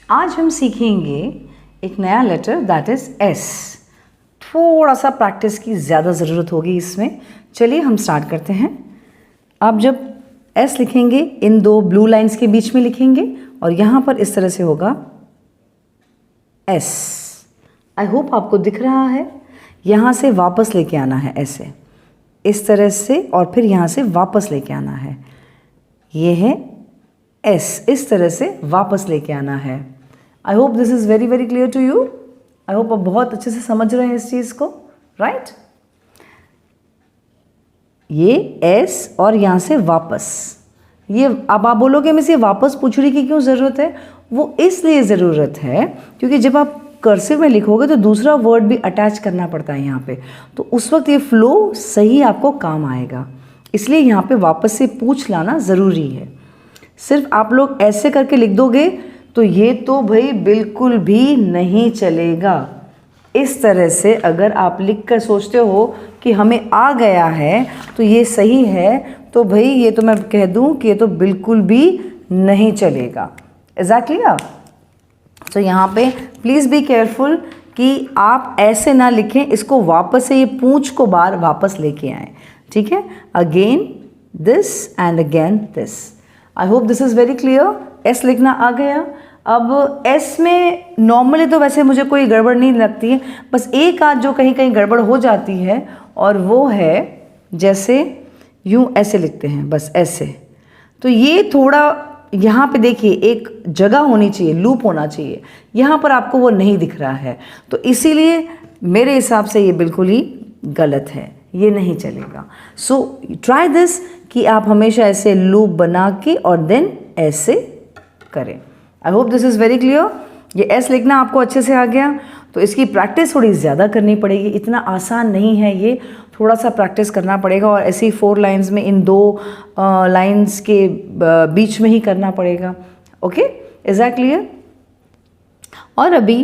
आज हम सीखेंगे एक नया लेटर दैट इज़ एस। थोड़ा सा प्रैक्टिस की ज़्यादा ज़रूरत होगी इसमें। चलिए हम स्टार्ट करते हैं। आप जब एस लिखेंगे इन दो ब्लू लाइंस के बीच में लिखेंगे और यहाँ पर इस तरह से होगा एस। आई होप आपको दिख रहा है। यहाँ से वापस लेके आना है ऐसे, इस तरह से, और फिर यहाँ से वापस लेके आना है। ये है एस, इस तरह से वापस लेके आना है। I hope this is very very clear to you. I hope आप बहुत अच्छे से समझ रहे हैं इस चीज़ को, राइट? ये एस और यहाँ से वापस, ये अब आप बोलोगे मिस ये वापस पूछड़ी की क्यों ज़रूरत है? वो इसलिए ज़रूरत है क्योंकि जब आप कर्सिव में लिखोगे तो दूसरा वर्ड भी अटैच करना पड़ता है यहाँ पे, तो उस वक्त ये फ्लो सही आपको काम आएगा। इसलिए यहाँ पे वापस से पूछ लाना ज़रूरी है। सिर्फ आप लोग ऐसे करके लिख दोगे तो ये तो भाई बिल्कुल भी नहीं चलेगा। इस तरह से अगर आप लिख कर सोचते हो कि हमें आ गया है तो ये सही है, तो भाई ये तो मैं कह दूं कि ये तो बिल्कुल भी नहीं चलेगा। एग्जैक्टली। तो यहाँ पे प्लीज़ बी केयरफुल कि आप ऐसे ना लिखें, इसको वापस से ये पूंछ को बार वापस लेके आएँ, ठीक है? Again this and again this. I hope this is very clear. S लिखना आ गया। अब एस में नॉर्मली तो वैसे मुझे कोई गड़बड़ नहीं लगती है, बस एक आध जो कहीं कहीं गड़बड़ हो जाती है, और वो है जैसे यूँ ऐसे लिखते हैं, बस ऐसे। तो ये थोड़ा यहाँ पे देखिए एक जगह होनी चाहिए, लूप होना चाहिए, यहाँ पर आपको वो नहीं दिख रहा है, तो इसीलिए मेरे हिसाब से ये बिल्कुल ही गलत है, ये नहीं चलेगा। सो ट्राई दिस कि आप हमेशा ऐसे लूप बना के और देन ऐसे करें। आई hope this is very clear. ये एस लिखना आपको अच्छे से आ गया, तो इसकी प्रैक्टिस थोड़ी ज़्यादा करनी पड़ेगी। इतना आसान नहीं है ये, थोड़ा सा प्रैक्टिस करना पड़ेगा, और ऐसी 4 लाइंस में इन 2 लाइंस के बीच में ही करना पड़ेगा। Okay, is that clear? और अभी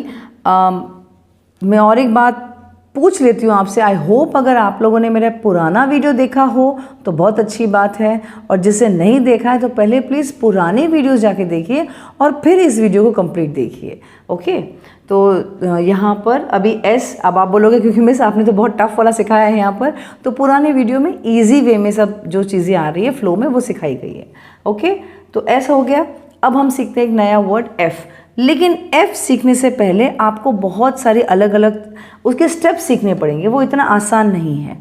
मैं और एक बात पूछ लेती हूँ आपसे। आई होप अगर आप लोगों ने मेरा पुराना वीडियो देखा हो तो बहुत अच्छी बात है, और जिसे नहीं देखा है तो पहले प्लीज़ पुराने वीडियो जाके देखिए और फिर इस वीडियो को कंप्लीट देखिए। ओके, तो यहाँ पर अभी एस, अब आप बोलोगे क्योंकि मिस आपने तो बहुत टफ वाला सिखाया है यहाँ पर, तो पुराने वीडियो में ईजी वे में सब जो चीज़ें आ रही है फ्लो में वो सिखाई गई है। ओके, तो एस हो गया। अब हम सीखते हैं एक नया वर्ड एफ़। लेकिन एफ़ सीखने से पहले आपको बहुत सारे अलग अलग उसके स्टेप्स सीखने पड़ेंगे, वो इतना आसान नहीं है,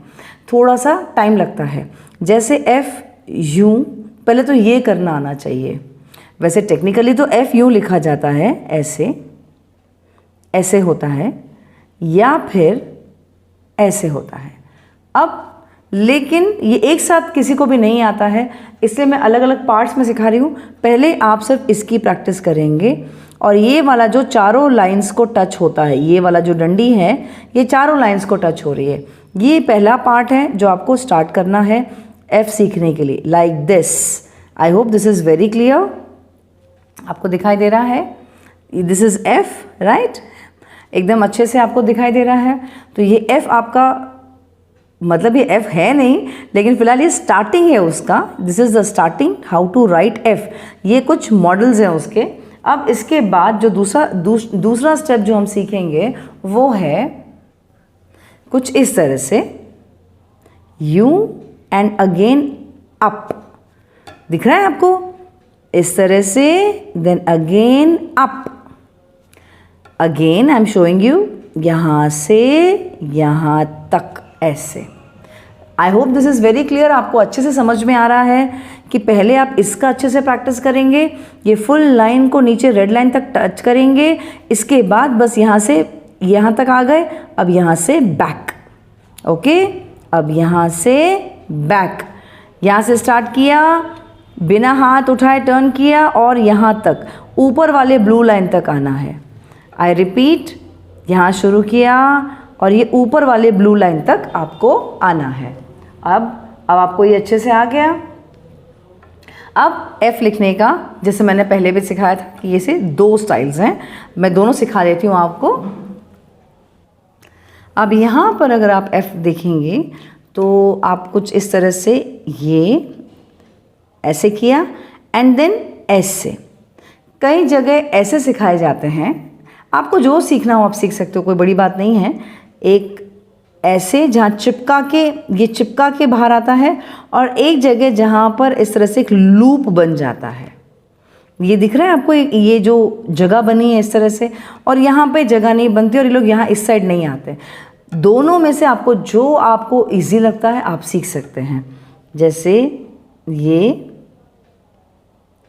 थोड़ा सा टाइम लगता है। जैसे एफ़ यूँ, पहले तो ये करना आना चाहिए। वैसे टेक्निकली तो एफ़ यूँ लिखा जाता है, ऐसे ऐसे होता है, या फिर ऐसे होता है। अब लेकिन ये एक साथ किसी को भी नहीं आता है, इसलिए मैं अलग अलग पार्ट्स में सिखा रही हूँ। पहले आप सिर्फ इसकी प्रैक्टिस करेंगे, और ये वाला जो चारों लाइंस को टच होता है, ये वाला जो डंडी है ये चारों लाइंस को टच हो रही है, ये पहला पार्ट है जो आपको स्टार्ट करना है एफ सीखने के लिए, like this. I hope this is very clear. आपको दिखाई दे रहा है? This is F, right? एकदम अच्छे से आपको दिखाई दे रहा है। तो ये एफ आपका, मतलब ये एफ है नहीं, लेकिन फिलहाल ये स्टार्टिंग है उसका। This is the starting how to write F. ये कुछ मॉडल्स हैं उसके। अब इसके बाद जो दूसरा स्टेप जो हम सीखेंगे वो है कुछ इस तरह से, यू एंड अगेन अप। दिख रहा है आपको? इस तरह से, then again up. Again I am showing you, यहाँ से यहाँ तक, ऐसे। I hope this is very clear. आपको अच्छे से समझ में आ रहा है कि पहले आप इसका अच्छे से प्रैक्टिस करेंगे, ये फुल लाइन को नीचे रेड लाइन तक टच करेंगे, इसके बाद बस यहाँ से यहाँ तक आ गए, अब यहाँ से बैक। ओके, अब यहाँ से बैक, यहाँ से स्टार्ट किया, बिना हाथ उठाए टर्न किया, और यहाँ तक ऊपर वाले ब्लू लाइन तक आना है। आई रिपीट, यहाँ शुरू किया और ये ऊपर वाले ब्लू लाइन तक आपको आना है। अब आपको ये अच्छे से आ गया। अब एफ़ लिखने का, जैसे मैंने पहले भी सिखाया था कि ये से 2 स्टाइल्स हैं, मैं दोनों सिखा देती हूँ आपको। अब यहाँ पर अगर आप एफ़ देखेंगे तो आप कुछ इस तरह से ये ऐसे किया एंड देन ऐसे। कई जगह ऐसे सिखाए जाते हैं, आपको जो सीखना हो आप सीख सकते हो, कोई बड़ी बात नहीं है। एक ऐसे जहाँ चिपका के बाहर आता है, और एक जगह जहाँ पर इस तरह से एक लूप बन जाता है। ये दिख रहा है आपको, ये जो जगह बनी है इस तरह से, और यहाँ पे जगह नहीं बनती और ये लोग यहाँ इस साइड नहीं आते। दोनों में से आपको जो आपको इजी लगता है आप सीख सकते हैं। जैसे ये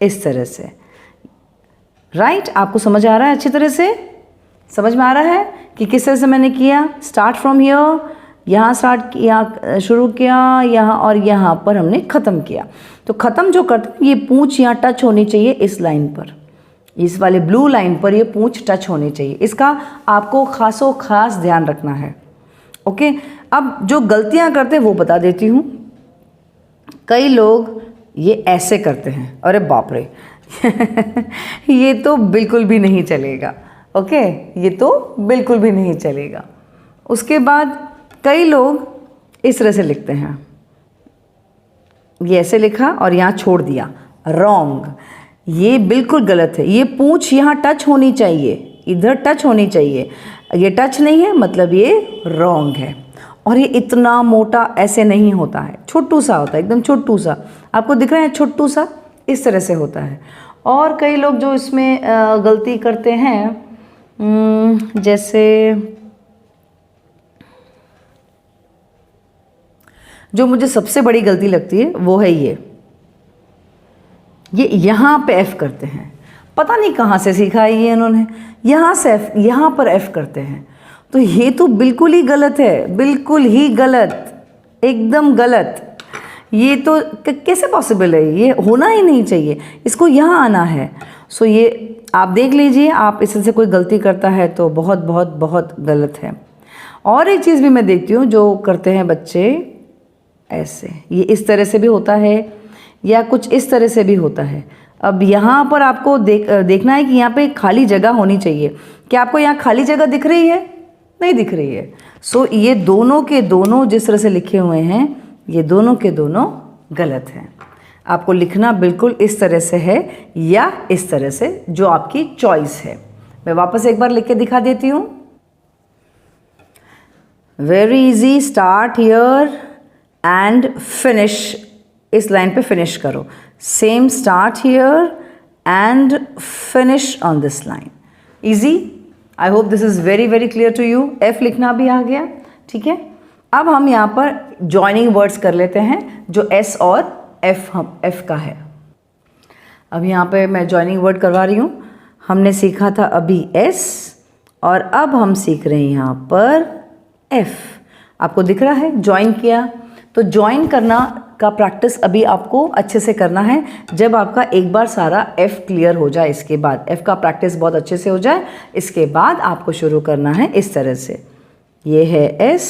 इस तरह से, राइट? आपको समझ आ रहा है? अच्छी तरह से समझ में आ रहा है कि किस तरह से मैंने किया। स्टार्ट फ्रॉम हियर, यहाँ स्टार्ट किया, शुरू किया यहाँ, और यहाँ पर हमने ख़त्म किया। तो ख़त्म जो करते ये पूंछ यहाँ टच होनी चाहिए इस लाइन पर, इस वाले ब्लू लाइन पर ये पूंछ टच होनी चाहिए। इसका आपको खास ध्यान रखना है। ओके, अब जो गलतियाँ करते हैं वो बता देती हूँ। कई लोग ये ऐसे करते हैं, अरे बाप रे ये तो बिल्कुल भी नहीं चलेगा। ओके, ये तो बिल्कुल भी नहीं चलेगा। उसके बाद कई लोग इस तरह से लिखते हैं, ये ऐसे लिखा और यहाँ छोड़ दिया, रॉन्ग। ये बिल्कुल गलत है। ये पूंछ यहाँ टच होनी चाहिए, इधर टच होनी चाहिए। ये टच नहीं है मतलब ये रॉन्ग है। और ये इतना मोटा ऐसे नहीं होता है, छोटू सा होता है, एकदम छोटू सा। आपको दिख रहा है छोटू सा, इस तरह से होता है। और कई लोग जो इसमें गलती करते हैं, जैसे जो मुझे सबसे बड़ी गलती लगती है वो है ये यहाँ पे एफ करते हैं। पता नहीं कहाँ से सीखा है ये इन्होंने, यहाँ से एफ, यहाँ पर एफ करते हैं। तो ये तो बिल्कुल ही गलत है, बिल्कुल ही गलत, एकदम गलत। ये तो कैसे पॉसिबल है? ये होना ही नहीं चाहिए, इसको यहाँ आना है। सो ये आप देख लीजिए, आप इससे कोई गलती करता है तो बहुत बहुत बहुत गलत है। और एक चीज़ भी मैं देखती हूँ जो करते हैं बच्चे ऐसे, ये इस तरह से भी होता है या कुछ इस तरह से भी होता है। अब यहाँ पर आपको देखना है कि यहाँ पे खाली जगह होनी चाहिए। क्या आपको यहाँ खाली जगह दिख रही है? नहीं दिख रही है। सो ये दोनों के दोनों जिस तरह से लिखे हुए हैं, ये दोनों के दोनों गलत हैं। आपको लिखना बिल्कुल इस तरह से है या इस तरह से, जो आपकी चॉइस है। मैं वापस एक बार लिख के दिखा देती हूँ। Very easy, start here and finish, इस लाइन पे फिनिश करो। Same, start here and finish on this line. Easy. I hope this is very very clear to you. F लिखना भी आ गया, ठीक है। अब हम यहाँ पर जॉइनिंग वर्ड्स कर लेते हैं, जो एस और एफ का है। अब यहाँ पे मैं जॉइनिंग वर्ड करवा रही हूँ। हमने सीखा था अभी एस, और अब हम सीख रहे हैं यहाँ पर एफ। आपको दिख रहा है, ज्वाइन किया। तो ज्वाइन करना का प्रैक्टिस अभी आपको अच्छे से करना है। जब आपका एक बार सारा एफ क्लियर हो जाए, इसके बाद एफ का प्रैक्टिस बहुत अच्छे से हो जाए, इसके बाद आपको शुरू करना है इस तरह से। ये है एस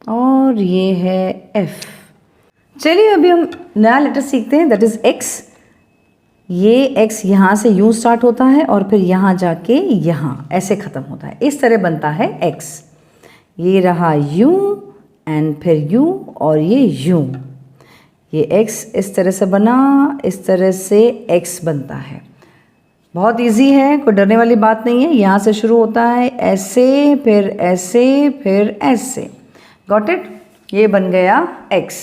और ये है एफ। चलिए अभी हम नया लेटर सीखते हैं, दैट इज़ एक्स। ये एक्स यहाँ से यूँ स्टार्ट होता है और फिर यहाँ जाके यहाँ ऐसे ख़त्म होता है। इस तरह बनता है एक्स। ये रहा यूँ एंड फिर यूँ और ये यूँ। ये एक्स इस तरह से बना, इस तरह से एक्स बनता है। बहुत इजी है, कोई डरने वाली बात नहीं है। यहाँ से शुरू होता है ऐसे, फिर ऐसे, फिर ऐसे। Got it? ये बन गया एक्स।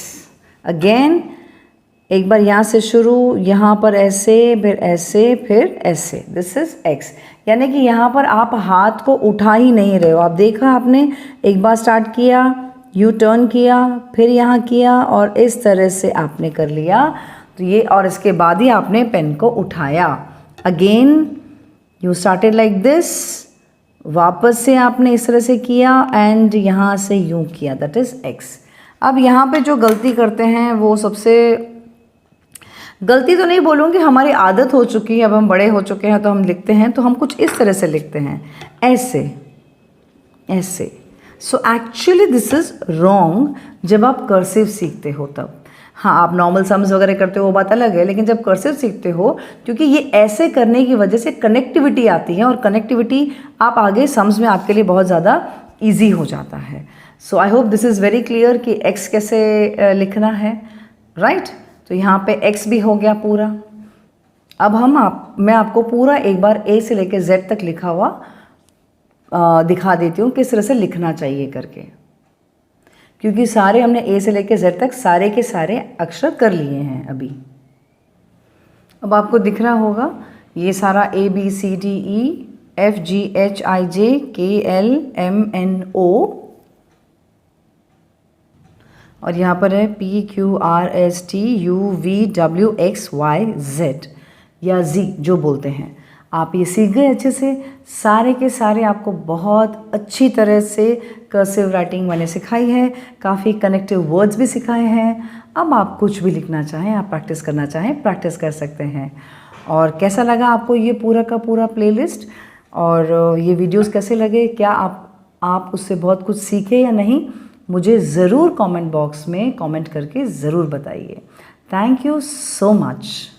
अगेन एक बार यहाँ से शुरू, यहाँ पर ऐसे, फिर ऐसे, फिर ऐसे। This is x. यानी कि यहाँ पर आप हाथ को उठा ही नहीं रहे हो। आप देखा आपने, एक बार स्टार्ट किया, यू टर्न किया, फिर यहाँ किया और इस तरह से आपने कर लिया। तो ये, और इसके बाद ही आपने पेन को उठाया। Again you started like this, वापस से आपने इस तरह से किया एंड यहाँ से यूँ किया, दैट इज़ एक्स। अब यहाँ पे जो गलती करते हैं वो सबसे, गलती तो नहीं बोलूँगी, हमारी आदत हो चुकी है, अब हम बड़े हो चुके हैं तो हम लिखते हैं तो हम कुछ इस तरह से लिखते हैं, ऐसे ऐसे। So actually this is wrong जब आप कर्सिव सीखते हो तब। हाँ, आप नॉर्मल सम्स वगैरह करते हो वो बात अलग है, लेकिन जब कर्सिव सीखते हो, क्योंकि ये ऐसे करने की वजह से कनेक्टिविटी आती है और कनेक्टिविटी आप आगे सम्स में आपके लिए बहुत ज़्यादा ईजी हो जाता है। So I hope this is very clear कि एक्स कैसे लिखना है, राइट? तो यहाँ पे एक्स भी हो गया पूरा। अब मैं आपको पूरा एक बार ए से लेकर जेड तक लिखा हुआ दिखा देती हूँ किस तरह से लिखना चाहिए करके, क्योंकि सारे हमने ए से लेकर जेड तक सारे के सारे अक्षर कर लिए हैं अभी। अब आपको दिख रहा होगा ये सारा ABCDE FGHIJKLMNO और यहाँ पर है PQRSTUVWXYZ या Z जो बोलते हैं। आप ये सीख गए अच्छे से, सारे के सारे आपको बहुत अच्छी तरह से कर्सिव राइटिंग मैंने सिखाई है, काफ़ी कनेक्टिव वर्ड्स भी सिखाए हैं। अब आप कुछ भी लिखना चाहें, आप प्रैक्टिस करना चाहें, प्रैक्टिस कर सकते हैं। और कैसा लगा आपको ये पूरा का पूरा प्लेलिस्ट, और ये वीडियोस कैसे लगे, क्या आप उससे बहुत कुछ सीखे या नहीं, मुझे ज़रूर कमेंट बॉक्स में कमेंट करके ज़रूर बताइए। Thank you so much.